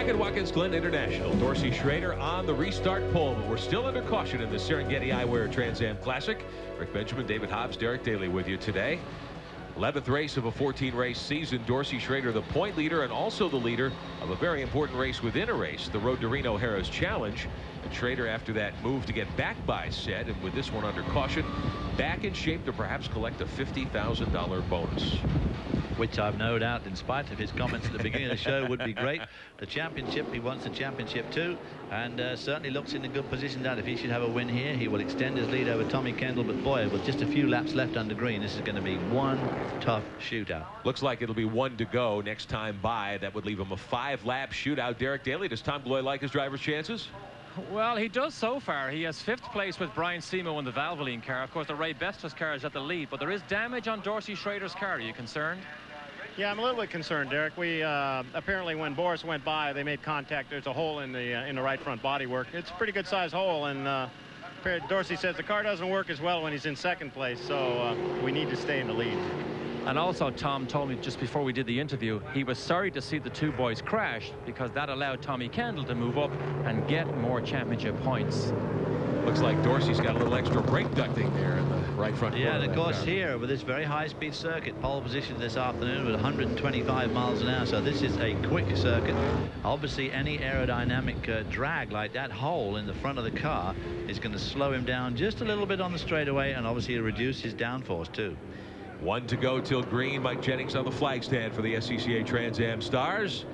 Back at Watkins Glen International, Dorsey Schrader on the restart pole, but we're still under caution in the Serengeti Eyewear Trans Am Classic. Rick Benjamin, David Hobbs, Derek Daly with you today. 11th race of a 14-race season. Dorsey Schrader, the point leader and also the leader of a very important race within a race, the Road to Reno Harrah's Challenge. And Schrader, after that move to get back by set, and with this one under caution, back in shape to perhaps collect a $50,000 bonus. Which I've no doubt, in spite of his comments at the beginning of the show, would be great. The championship, he wants the championship too, and certainly looks in a good position that if he should have a win here, he will extend his lead over Tommy Kendall. But boy, with just a few laps left under green, this is going to be one tough shootout. Looks like it'll be one to go next time by. That would leave him a 5-lap shootout. Derek Daly, does Tom Gloy like his driver's chances? Well, he does so far. He has 5th place with Brian Simo in the Valvoline car. Of course, the Ray Bestos car is at the lead, but there is damage on Dorsey Schrader's car. Are you concerned? Yeah, I'm a little bit concerned, Derek. We apparently, when Boris went by, they made contact. There's a hole in the right front bodywork. It's a pretty good sized hole, and Dorsey says the car doesn't work as well when he's in 2nd place, so we need to stay in the lead. And also, Tom told me just before we did the interview, he was sorry to see the two boys crash because that allowed Tommy Kendall to move up and get more championship points. Looks like Dorsey's got a little extra brake ducting there in the right front corner. Yeah, and of course here with this very high-speed circuit, pole position this afternoon with 125 miles an hour, so this is a quick circuit. Obviously, any aerodynamic drag like that hole in the front of the car is going to slow him down just a little bit on the straightaway, and obviously reduce his downforce too. 1 to go till green. Mike Jennings on the flag stand for the SCCA Trans Am Stars.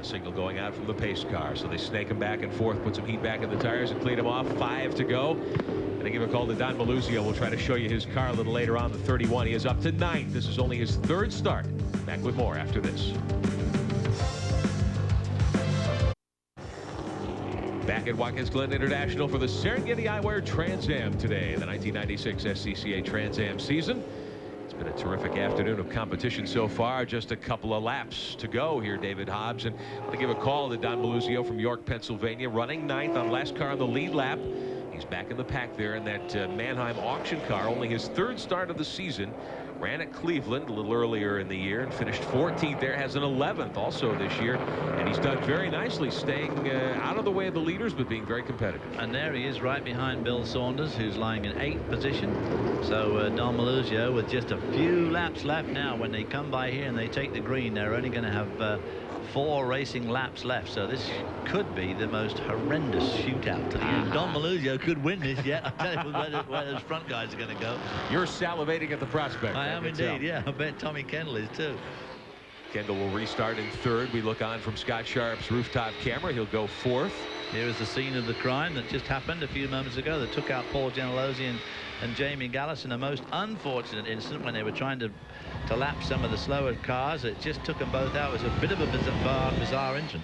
Signal going out from the pace car, so they snake him back and forth, put some heat back in the tires and clean him off. 5 to go, and they give a call to Don Maluzio. We'll try to show you his car a little later on. The 31, he is up to 9th. This is only his 3rd start. Back with more after this. Back at Watkins Glen International for the Serengeti Eyewear Trans Am today, the 1996 SCCA Trans Am season. It's been a terrific afternoon of competition so far. Just a couple of laps to go here, David Hobbs. And I want to give a call to Don Maluzio from York, Pennsylvania, running 9th on last car on the lead lap. He's back in the pack there in that Mannheim auction car. Only his 3rd start of the season. Ran at Cleveland a little earlier in the year and finished 14th there. Has an 11th also this year, and he's done very nicely, staying out of the way of the leaders but being very competitive. And there he is right behind Bill Saunders, who's lying in 8th position. So Don Maluzio with just a few laps left now. When they come by here and they take the green, they're only going to have 4 racing laps left, so this could be the most horrendous shootout to the end. Don Maluzio could win this yet. I tell you where those front guys are going to go. You're salivating at the prospect. I am indeed, yeah. I bet Tommy Kendall is too. Kendall will restart in 3rd. We look on from Scott Sharp's rooftop camera. He'll go 4th. Here is the scene of the crime that just happened a few moments ago that took out Paul Gentilozzi and Jamie Gallus in a most unfortunate incident when they were trying to lap some of the slower cars. It just took them both out. It was a bit of a bizarre incident.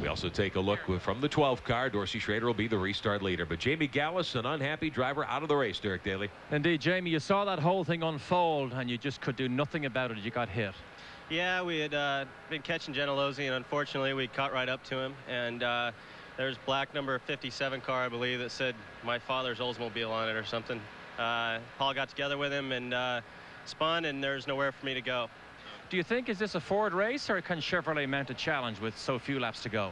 We also take a look from the 12 car. Dorsey Schrader will be the restart leader, but Jamie Gallus, an unhappy driver, out of the race. Derek Daly. Indeed, Jamie, you saw that whole thing unfold and you just could do nothing about it. You got hit. Yeah, we had been catching Gentilozzi, and unfortunately we caught right up to him, and there's black number 57 car, I believe, that said my father's Oldsmobile on it or something. Paul got together with him and spun, and there's nowhere for me to go. Do you think, is this a Ford race, or can Chevrolet mount a challenge with so few laps to go?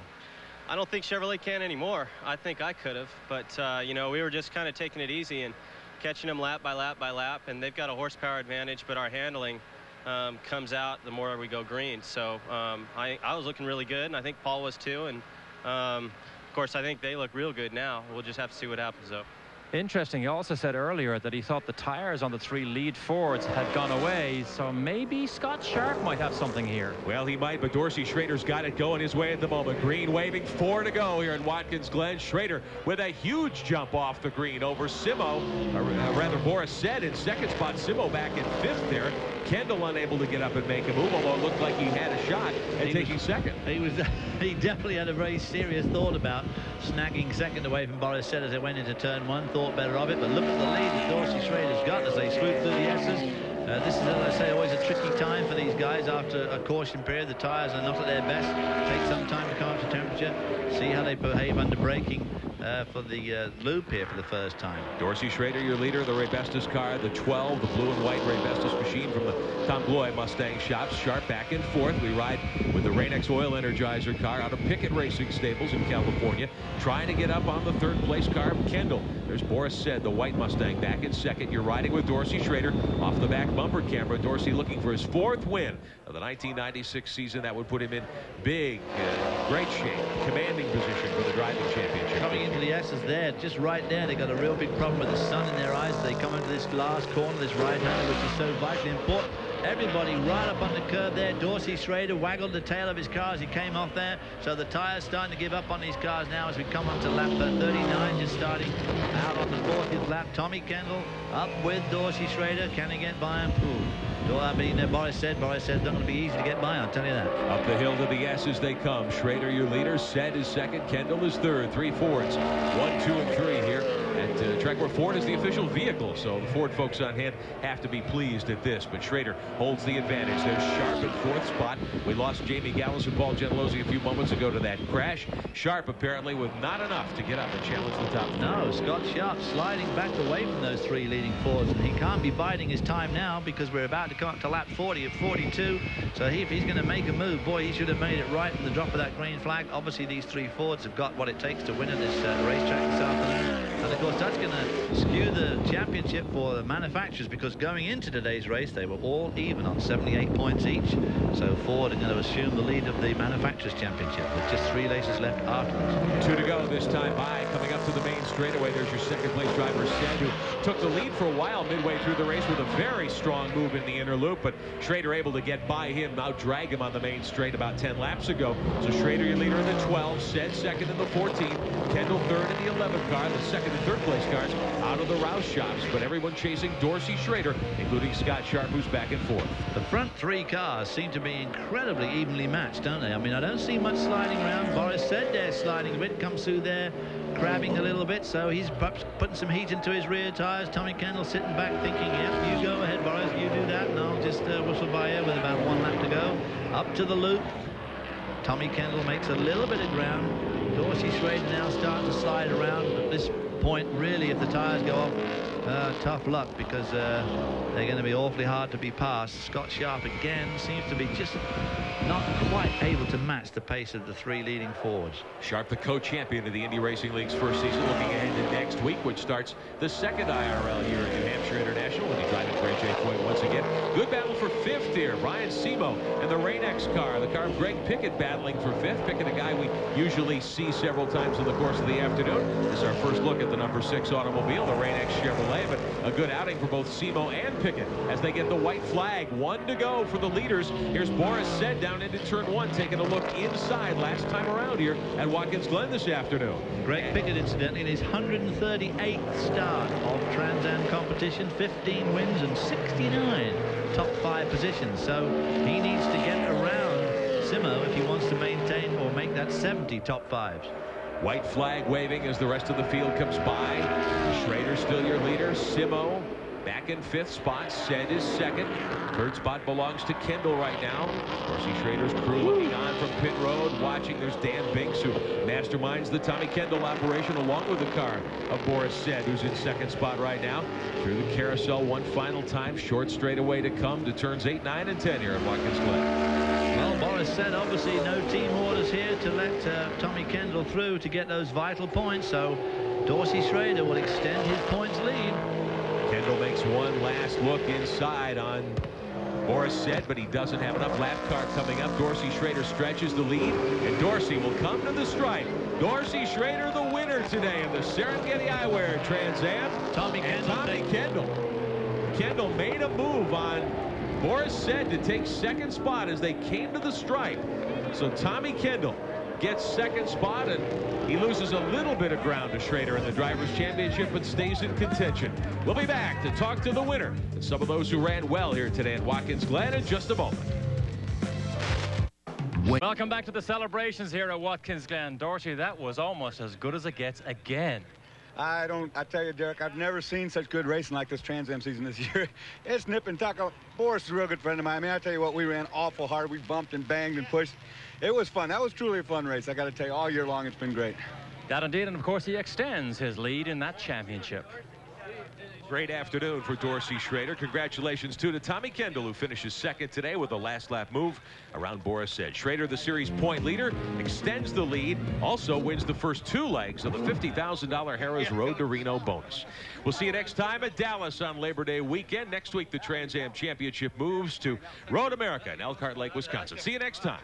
I don't think Chevrolet can anymore. I think I could have, but you know, we were just kind of taking it easy and catching them lap by lap by lap, and they've got a horsepower advantage, but our handling comes out the more we go green. So I was looking really good, and I think Paul was too, and of course I think they look real good now. We'll just have to see what happens though. Interesting. He also said earlier that he thought the tires on the 3 lead Fords had gone away, so maybe Scott Sharp might have something here. Well, he might, but Dorsey Schrader's got it going his way at the moment. Green waving, 4 to go here in Watkins Glen. Schrader with a huge jump off the green over Simo, or rather Boris said in 2nd spot. Simo back in 5th there. Kendall unable to get up and make a move, although it looked like he had a shot at taking 2nd. He definitely had a very serious thought about snagging 2nd away from Boris said as they went into turn 1. Thought better of it, but look at the lead that Dorsey Schrader's got as they swoop through the S's. This is, as I say, always a tricky time for these guys after a caution period. The tires are not at their best. Take some time to come up to temperature, see how they behave under braking. for the loop here for the first time. Dorsey Schrader, your leader, the Raybestos car, the 12, the blue and white Raybestos machine from the Tom Gloy Mustang shops. Sharp back and forth. We ride with the Rain-X Oil Energizer car out of Pickett Racing Stables in California, trying to get up on the third place car, Kendall. There's Boris Said, the white Mustang, back in second. You're riding with Dorsey Schrader off the back bumper camera. Dorsey looking for his 4th win of the 1996 season. That would put him in big, great shape, commanding position for the driving championship. Coming into the S's there, just right there, they got a real big problem with the sun in their eyes. They come into this last corner, this right-hander, which is so vitally important. Everybody right up on the curb there. Dorsey Schrader waggled the tail of his car as he came off there. So the tires starting to give up on these cars now as we come on to lap 39, just starting out on the 40th lap. Tommy Kendall up with Dorsey Schrader. Can he get by him? Boris said it's not going to be easy to get by, I'll tell you that. Up the hill to the S's they come. Schrader, your leader. Said is second. Kendall is third. 3 Fords. 1, 2, and 3 here at track where Ford is the official vehicle. So the Ford folks on hand have to be pleased at this. But Schrader holds the advantage. There's Sharp in 4th spot. We lost Jamie Gallis and Paul Gentilozzi a few moments ago to that crash. Sharp apparently with not enough to get up and challenge the top 4. No, Scott Sharp sliding back away from those 3 leading Fords, and he can't be biding his time now because we're about to come up to lap 40 of 42. So if he's going to make a move, boy, he should have made it right from the drop of that green flag. Obviously these 3 Fords have got what it takes to win at this racetrack this afternoon, and of course that's going to skew the championship for the manufacturers, because going into today's race they were all even on 78 points each. So Ford are going to assume the lead of the manufacturers championship with just 3 races left afterwards. 2 to go this time by. Coming up to the main straightaway, there's your second place driver, Said, who took the lead for a while midway through the race with a very strong move in the inner loop, but Schrader able to get by him, now drag him on the main straight about 10 laps ago. So Schrader, your leader in the 12, Said second in the 14, Kendall third in the 11 car. The second and third place cars out of the Rouse shops, but everyone chasing Dorsey Schrader, including Scott Sharp, who's back and forth. The front 3 cars seem to be incredibly evenly matched, don't they? I mean, I don't see much sliding around. Boris Said there sliding a bit, comes through there crabbing a little bit, so he's perhaps putting some heat into his rear tires. Tommy Kendall sitting back thinking, yep, you go ahead, Boris, you do that, and I'll just whistle by you with about 1 lap to go. Up to the loop. Tommy Kendall makes a little bit of ground. Dorsey Schrader now starting to slide around. At this point, really, if the tires go off, tough luck, because they're going to be awfully hard to be passed. Scott Sharp again seems to be just not quite able to match the pace of the 3 leading Fords. Sharp, the co-champion of the Indy Racing League's first season, looking ahead to next week, which starts the 2nd IRL here at New Hampshire International, when he's driving for AJ Foyt once again. Good battle for 5th here. Brian Simo and the Rain-X car, the car of Greg Pickett, battling for 5th. Pickett, a guy we usually see several times in the course of the afternoon. This is our first look at the number 6 automobile, the Rain-X Chevrolet, but a good outing for both Simo and Pickett as they get the white flag. 1 to go for the leaders. Here's Boris Said down into turn 1, taking a look inside last time around here at Watkins Glen this afternoon. Greg Pickett, incidentally, in his 138th start of Trans Am competition, 15 wins and 69 top 5 positions. So he needs to get around Simo if he wants to maintain or make that 70 top 5s. White flag waving as the rest of the field comes by. Schrader still your leader. Simo back in 5th spot. Said is second. 3rd spot belongs to Kendall right now. Dorsey Schrader's crew looking on from pit road, watching. There's Dan Binks, who masterminds the Tommy Kendall operation along with the car of Boris Said, who's in 2nd spot right now. Through the carousel one final time. Short straightaway to come to turns 8, 9, and 10 here at Watkins Glen. Well, Boris Said obviously no team orders here to let Tommy Kendall through to get those vital points. So Dorsey Schrader will extend his points lead. Kendall makes one last look inside on Boris Said, but he doesn't have enough. Lap car coming up. Dorsey Schrader stretches the lead, and Dorsey will come to the stripe. Dorsey Schrader, the winner today of the Serengeti Eyewear Trans Am. Tommy Kendall. Kendall made a move on Boris Said to take 2nd spot as they came to the stripe. So Tommy Kendall gets 2nd spot, and he loses a little bit of ground to Schrader in the Drivers' Championship, but stays in contention. We'll be back to talk to the winner and some of those who ran well here today at Watkins Glen in just a moment. Welcome back to the celebrations here at Watkins Glen. Dorsey, that was almost as good as it gets again. I tell you, Derek, I've never seen such good racing like this Trans Am season this year. It's nip and tuck. Boris is a real good friend of mine. I mean, I tell you what, we ran awful hard. We bumped and banged and pushed. It was fun. That was truly a fun race. I got to tell you, all year long, it's been great. That indeed, and of course he extends his lead in that championship. Great afternoon for Dorsey Schrader. Congratulations too to Tommy Kendall, who finishes second today with a last lap move around Boris Edge. Schrader, the series point leader, extends the lead, also wins the first 2 legs of the $50,000 Harrah's Road to Reno bonus. We'll see you next time at Dallas on Labor Day weekend. Next week, the Trans Am Championship moves to Road America in Elkhart Lake, Wisconsin. See you next time.